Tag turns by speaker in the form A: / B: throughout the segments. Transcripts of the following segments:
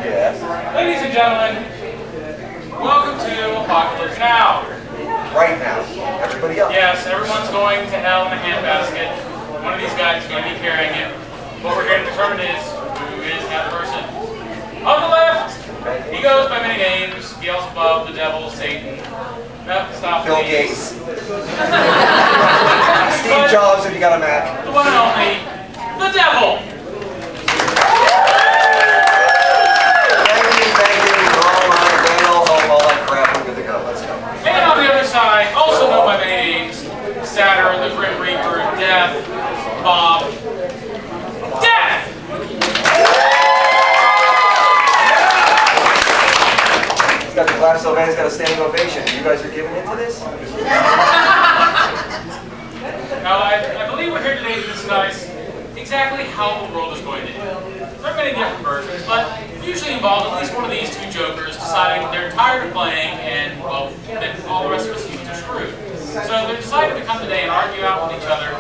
A: Yes.
B: Ladies and gentlemen, welcome to Apocalypse Now.
A: Right now. Everybody else.
B: Yes, everyone's going to hell in a handbasket. One of these guys is going to be carrying it. What we're here to determine is who is that person. On the left, he goes by many names: Beelzebub, the devil, Satan. No, stop.
A: Bill Gates. Steve Jobs, if you got a Mac.
B: The one and only, the devil.
A: Thank you. All that crap. We're good to go. Let's go.
B: And on the other side, also known by many names: Saturn, the Grim Reaper, Death, Bob. Death!
A: He's got the clap so bad he's got a standing ovation. You guys are giving into this?
B: Now, I believe we're here today to discuss exactly how the world is going to end. There are many different versions, but it usually involves at least one of these two jokers deciding they're tired of playing and, well, that all the rest of us humans are screwed. So they decided to come today and argue out with each other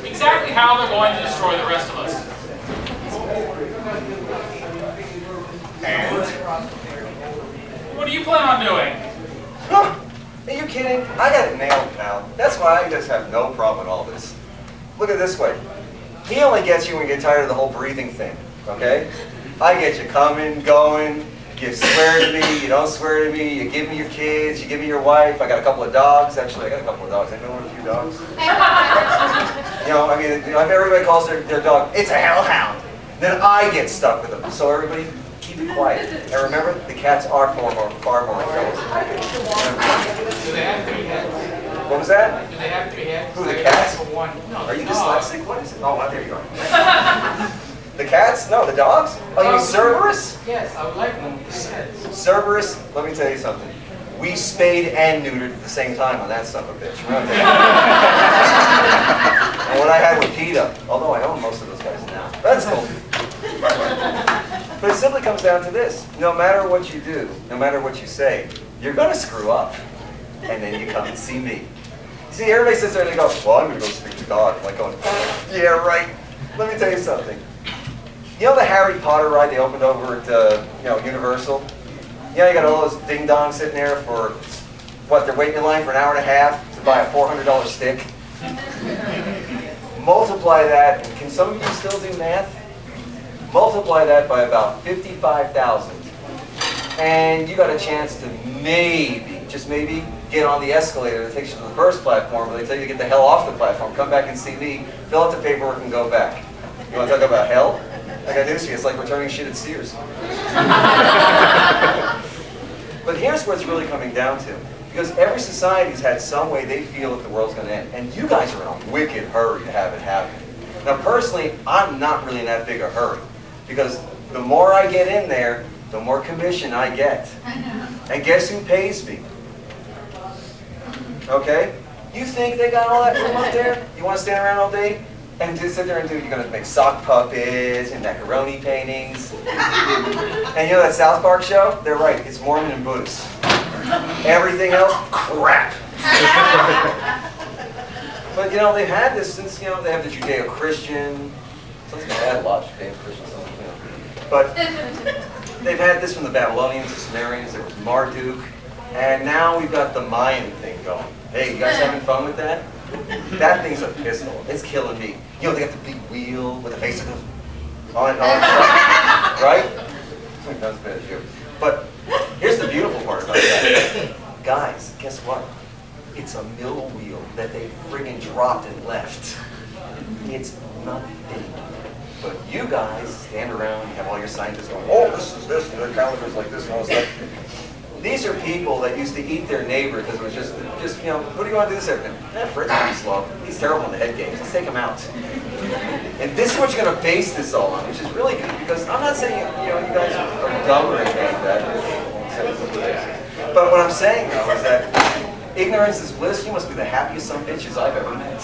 B: exactly how they're going to destroy the rest of us.
A: And?
B: What do you plan on doing?
A: Huh? Are you kidding? I got it nailed now. That's why I just have no problem with all this. Look at it this way. He only gets you when you get tired of the whole breathing thing, okay? I get you coming, going, you swear to me, you don't swear to me, you give me your kids, you give me your wife. I got a couple of dogs. Actually, I got a couple of dogs. Anyone with a few dogs? Everybody calls their dog, it's a hellhound. Then I get stuck with them. So everybody, keep it quiet. And remember, the cats are far more intelligent.
C: Do they have to be heads?
A: What was that?
C: Do they have to be heads?
A: Who, the cats?
C: One. No,
A: Are you dyslexic? What is it? Oh, there you go. The cats? No, the dogs? Oh, you mean Cerberus?
C: Yes, I would like one with the heads.
A: Cerberus, let me tell you something. We spayed and neutered at the same time on that son of a bitch. Remember that? And what I had with PETA, although I own most of those guys now. That's cool. But it simply comes down to this. No matter what you do, no matter what you say, you're going to screw up. And then you come and see me. See, everybody sits there and they go, well, I'm going to go speak to God. I'm like going, yeah, right. Let me tell you something. You know the Harry Potter ride they opened over at Universal? You got all those ding-dongs sitting there for, what, they're waiting in line for an hour and a half to buy a $400 stick? Multiply that, and can some of you still do math? Multiply that by about 55,000. And you got a chance to maybe, just maybe, get on the escalator that takes you to the first platform, but they tell you to get the hell off the platform, come back and see me, fill out the paperwork, and go back. You want to talk about hell? I got news for you, it's like returning shit at Sears. But here's what it's really coming down to. Because every society's had some way they feel that the world's going to end. And you guys are in a wicked hurry to have it happen. Now personally, I'm not really in that big a hurry. Because the more I get in there, the more commission I get. And guess who pays me? Okay? You think they got all that room up there? You want to stand around all day? And just sit there and you're going to make sock puppets and macaroni paintings. And you know that South Park show? They're right, it's Mormon and Buddhist. Everything else, crap. But they've had this since, they have the Judeo-Christian, something like that, a lot of Judeo-Christian, But they've had this from the Babylonians, the Sumerians, there was Marduk, and now we've got the Mayan thing going. Hey, you guys having fun with that? That thing's a pistol. It's killing me. They got the big wheel with the face of the on stuff, right? That's bad too. But here's the beautiful part about that. Guys, guess what? It's a mill wheel that they friggin' dropped and left. It's nothing. But you guys stand around, you have all your scientists going, oh, this is this, and their calendars like this, and all this stuff. These are people that used to eat their neighbor because it was just what do you want to do this afternoon? Fred's pretty slow. He's terrible in the head games. Let's take him out. And this is what you're going to base this all on, which is really good because I'm not saying you guys are dumb or anything like that. But what I'm saying though is that ignorance is bliss. You must be the happiest son of bitches I've ever met.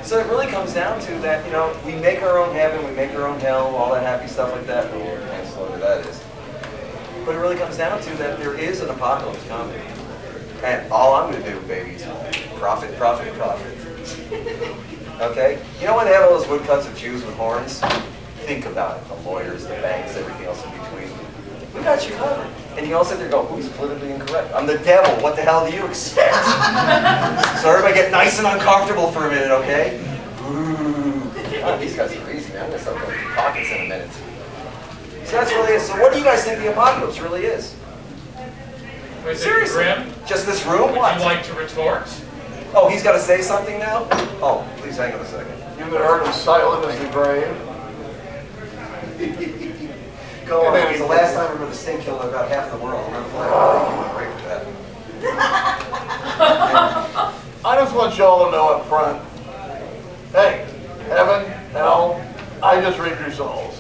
A: So it really comes down to that, we make our own heaven, we make our own hell, all that happy stuff like that. Lord, how slow that is. But it really comes down to that there is an apocalypse coming. And all I'm going to do, baby, is profit, profit, profit. Okay? You know when they have all those woodcuts of Jews with horns? Think about it. The lawyers, the banks, everything And you all sit there and go, who's politically incorrect? I'm the devil. What the hell do you expect? So everybody get nice and uncomfortable for a minute, okay? Ooh. Oh, these guys are easy, man. I'm going to start going through pockets in a minute. So that's really it. So what do you guys think the apocalypse really is?
B: Wait,
A: Seriously?
B: Grim,
A: Just this room?
B: would
A: What?
B: you like to retort?
A: Oh, he's got to say something now? Oh, please hang on a second.
D: You that art as silent as the grave.
A: Go on. It was the last time I remember the stink killed about half the world. I remember like, great with that.
D: I just want y'all to know up front, hey, heaven, hell, I just read your souls.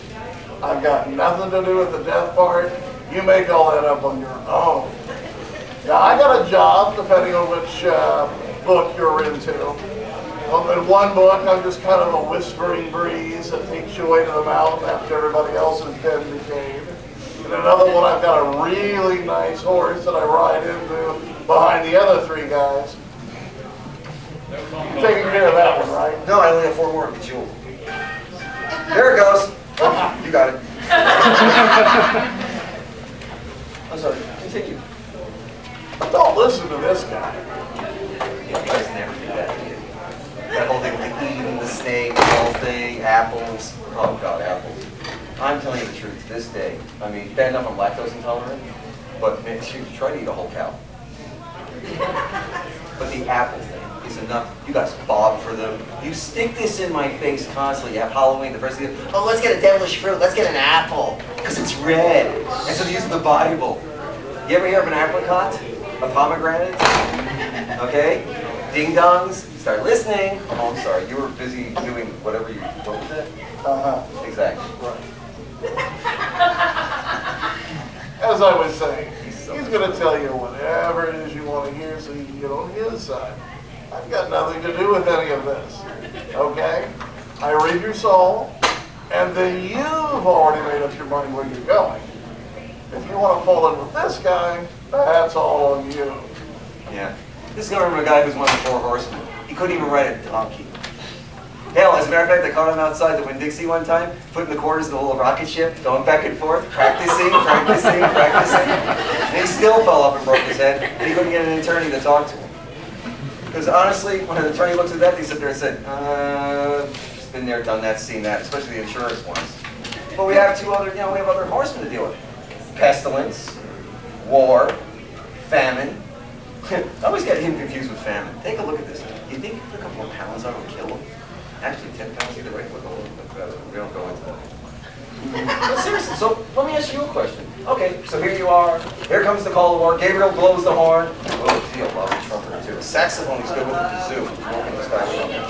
D: I've got nothing to do with the death part. You make all that up on your own. Now, I got a job, depending on which book you're into. In one book, I'm just kind of a whispering breeze that takes you away to the mountain after everybody else has been decayed. In another one, I've got a really nice horse that I ride into behind the other three guys. You're taking care of that one, right?
A: No, I only have 4 more to get you. There it goes. Oh, you got it. I'm sorry. Continue.
D: Don't listen to this guy.
A: You guys never do that, do you? That whole thing with the eating, the snake, the whole thing, apples. Oh God, apples. I'm telling you the truth, to this day, I mean, bad enough I'm lactose intolerant, but man, you try to eat a whole cow. But the apple thing is enough. You guys bob for them. You stick this in my face constantly. You have Halloween, the first thing, oh, let's get a devilish fruit, let's get an apple, because it's red. And so they use the Bible. You ever hear of an apricot? A pomegranate? Okay? Ding-dongs? Start listening. Oh, I'm sorry. You were busy doing whatever you... What was it?
D: Uh-huh.
A: Exactly.
D: Right. As I was saying, he's going to tell you whatever it is you want to hear so you can get on his side. I've got nothing to do with any of this. Okay? I read your soul, and then you've already made up your mind where you're going. If you want to fall in with this guy, that's all on you.
A: Yeah. This is going to remember a guy who's one of the 4 horsemen. He couldn't even ride a donkey. Hell, as a matter of fact, I caught him outside the Winn-Dixie one time, putting the quarters in the little rocket ship, going back and forth, practicing. And he still fell off and broke his head, and he couldn't get an attorney to talk to him. Because honestly, when an attorney looks at that, they sit there and said, just been there, done that, seen that, especially the insurance ones. But we have 2 other, we have other horsemen to deal with. Pestilence, war, famine. I always get him confused with famine. Take a look at this. You think you put a couple of pounds on it would kill him? Actually, 10 pounds either way would we don't go into that. But seriously, so let me ask you a question. Okay, so here you are. Here comes the call of war. Gabriel blows the horn. Oh, is he a lovely trumpeter too? A saxophone, he's good with the kazoo. Smoking this guy's trumpet.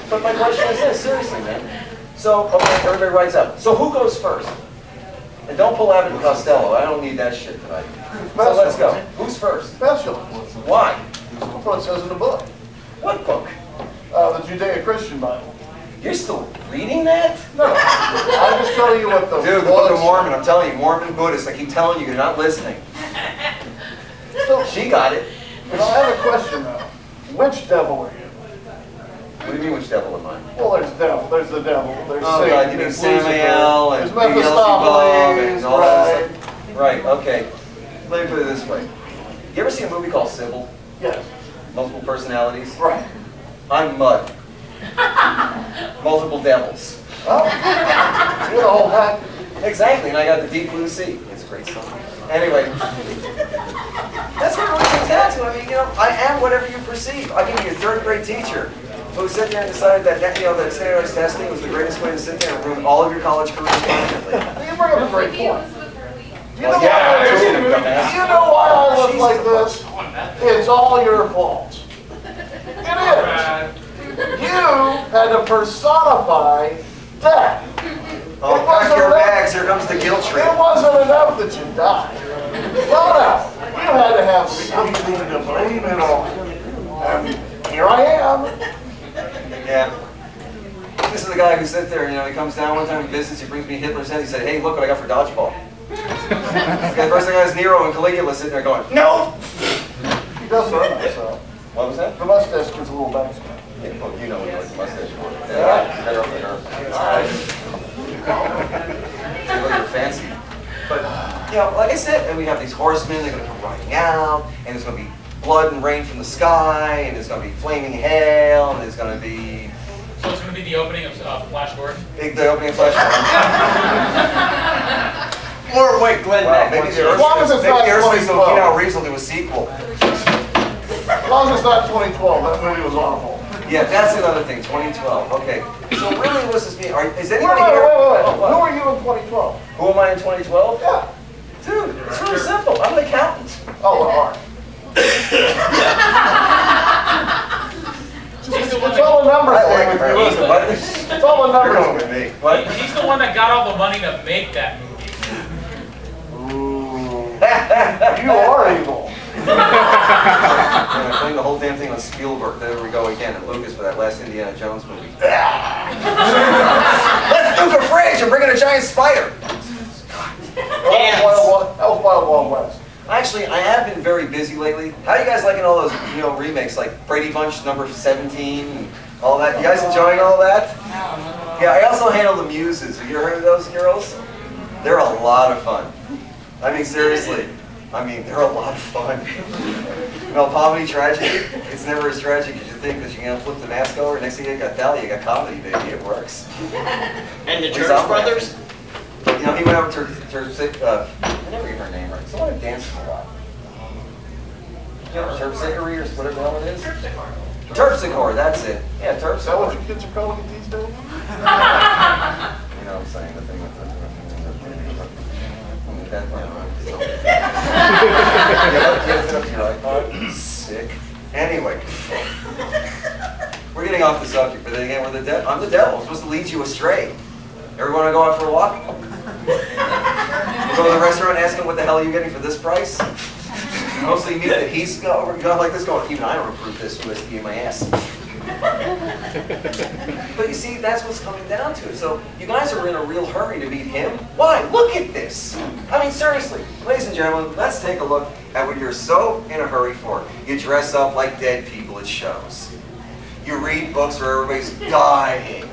A: But my question is this, seriously, man. So, okay, everybody writes out. So who goes first? And don't pull Abbott and Costello. I don't need that shit tonight. So let's go. Who's first?
D: Special.
A: Why?
D: That's what it says in the book.
A: What book?
D: The Judeo-Christian Bible.
A: You're still reading that?
D: No, I'm just telling you what the
A: Dude, the Book of Mormon, I'm telling you, Mormon Buddhists, I keep telling you, you're not listening.
D: So,
A: She got it.
D: I have a question though. Which devil are you?
A: What do you mean, which devil am I?
D: Well, there's devil. There's the devil. There's
A: Oh,
D: Satan.
A: God, you mean
D: there's
A: Samael
D: Lucifer,
A: and
D: there's
A: Beelzebub and all that
D: Mephistopheles,
A: stuff. Right, okay. Let me put it this way. You ever see a movie called Sybil?
D: Yes.
A: Multiple personalities?
D: Right.
A: I'm Mud. Multiple devils.
D: Oh, so you're the whole pack.
A: Exactly, and I got the Deep Blue Sea. It's a great song. Anyway, that's what it really comes down to. I mean, I am whatever you perceive. I can be a 3rd grade teacher who sat there and decided that that standardized testing was the greatest way to sit there and ruin all of your college careers permanently.
D: You bring up a great point. You know,
A: Well, yeah,
D: why,
A: totally,
D: you
A: dumbass.
D: know why I look
A: Jesus
D: like this? It's all your fault. It is. You had to personify death.
A: Oh, pack your bags. Here comes the guilt trip.
D: It wasn't enough that you died. No. You had to have something to blame it on. And here I am.
A: Yeah. This is the guy who sits there, he comes down one time in business, he brings me Hitler's head, he said, hey, look what I got for dodgeball. The first thing I got is Nero and Caligula sitting there going, no!
D: He does that, so.
A: What was that?
D: The mustache gets a little backstab.
A: Yeah, well, you know what the mustache for.
D: Yeah.
A: Better up than her.
D: All right.
A: You look fancy. But You know, like I said, and we have these horsemen, they're going to come riding out, and there's going to be blood and rain from the sky, and there's going to be flaming hail, and there's going to be...
B: So it's going to be the opening of Flash Gordon?
A: The opening of Flash Gordon.
E: Or wait, Glenn Beck.
A: Maybe the
D: As long as it's not
A: Earthquake will
D: 2012.
A: Keanu Reeves will do a sequel.
D: As long as it's not 2012, that movie was awful.
A: Yeah, that's another thing, 2012. Okay, so really what does this mean? Is
D: Wait,
A: anybody
D: wait,
A: here?
D: wait, wait.
A: Oh,
D: Who
A: what?
D: are you in 2012?
A: Who am I in 2012?
D: Yeah.
A: Dude, it's really simple. I'm an accountant.
D: Oh, well, all right.
B: He's the one
D: It's all a
B: that,
D: numbers
A: I
D: game
A: like
D: with
A: her.
D: you,
A: Listen,
D: isn't
A: what?
D: it? It's all a
A: You're going
D: numbers
A: with
D: game.
A: me. What?
B: he's the one that got all the money to make that movie.
D: You are evil.
A: I'm putting the whole damn thing on Spielberg. There we go again, and Lucas for that last Indiana Jones movie. Let's nuke a fridge and bring in a giant spider.
D: That was Wild Wild West.
A: Actually, I have been very busy lately. How are you guys liking all those, remakes like Brady Bunch number 17 and all that? You guys enjoying all that? Yeah, I also handle the Muses. Have you heard of those girls? They're a lot of fun. I mean, seriously. I mean, they're a lot of fun. Comedy, tragedy. It's never as tragic as you think because you're going to flip the mask over. Next thing you got Thalia, you got comedy, baby. It works.
E: And the
A: At least
E: Church
A: I'm
E: Brothers?
A: he went over to I never get her name right. Someone who dances a lot. Terpsichore or whatever the hell it is? Terpsichore, that's it. Yeah,
D: Is that what
A: Terpsichore.
D: your kids are calling it these days?
A: You know what I'm saying? The thing with the... That, sick. Anyway. We're getting off the subject, but then again, I'm the devil. I'm supposed to lead you astray. Ever want to go out for a walk? You go to the restaurant and ask him what the hell are you getting for this price? Mostly meat that he's going like this going, even I don't approve this USD in my ass. But you see, that's what's coming down to it. So you guys are in a real hurry to meet him. Why? Look at this. I mean, seriously, ladies and gentlemen, let's take a look at what you're so in a hurry for. You dress up like dead people at shows. You read books where everybody's dying.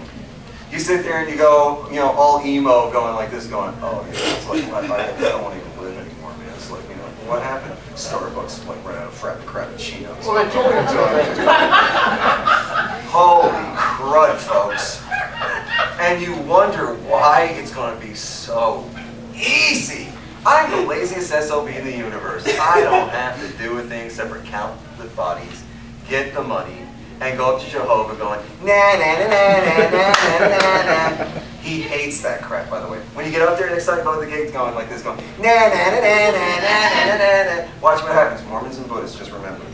A: You sit there and you go, all emo, going like this, going, oh, yeah, it's like I don't want to even live anymore, man. It's like, what happened? Starbucks like ran out of Frappuccinos.
D: Well, they told him to.
A: Holy crud, folks. And you wonder why it's going to be so easy. I'm the laziest SOB in the universe. I don't have to do a thing except for count the bodies, get the money, and go up to Jehovah going, na na na na na na na na. He hates that crap, by the way. When you get up there next time, go to the gate going like this, going, na na na na na na na na na. Watch what happens. Mormons and Buddhists, just remember.